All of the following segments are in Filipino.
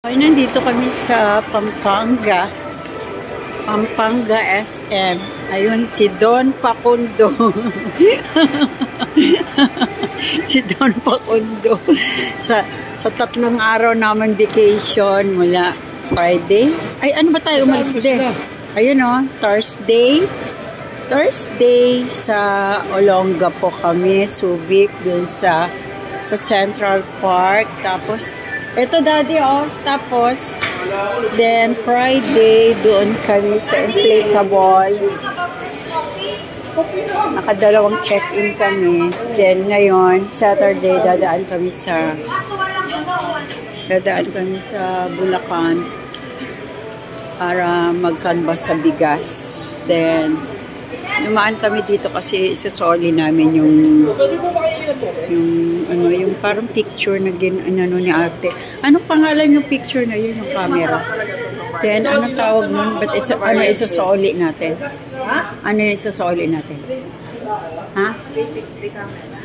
Ay, nandito kami sa Pampanga. Pampanga SM. Ayun, si Don Pacundo. Si Don Pacundo. Sa 3 araw naman vacation mula Friday. Ay, ano ba tayo umalis din? Ayun o, Thursday sa Olonga po kami, Subic, dun sa Central Park. Tapos, eto daddy tapos, then Friday, doon kami sa inflatable. Nakadalawang check-in kami. Then ngayon, Saturday, dadaan kami sa Bulacan para magkanbas sa bigas. Then, lumaan kami dito kasi isasoli namin yung parang picture na ni ate. Anong pangalan yung picture na yun, yung camera? Then, anong tawag nun? But ano isasoli natin? Ano yung isasoli natin? Ha? 360 camera.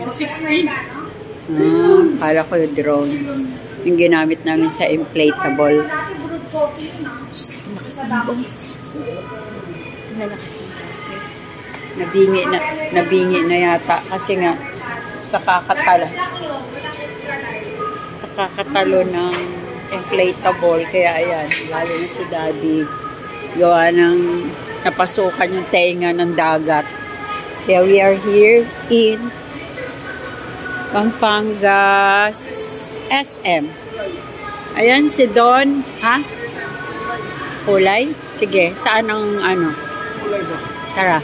360? Kala ko yung drone. Yung ginamit namin sa inflatable. Lakas ng boses. Lalakas ng boses. Nabingi na yata kasi nga sa kakatalo ng inflatable. Kaya ayan, lalo na si daddy gawa ng napasukan yung tenga ng dagat. Kaya we are here in Pampanga SM. Ayan si Don. Ha? Kulay? Sige, saan ang ano? Kulay ba? Tara.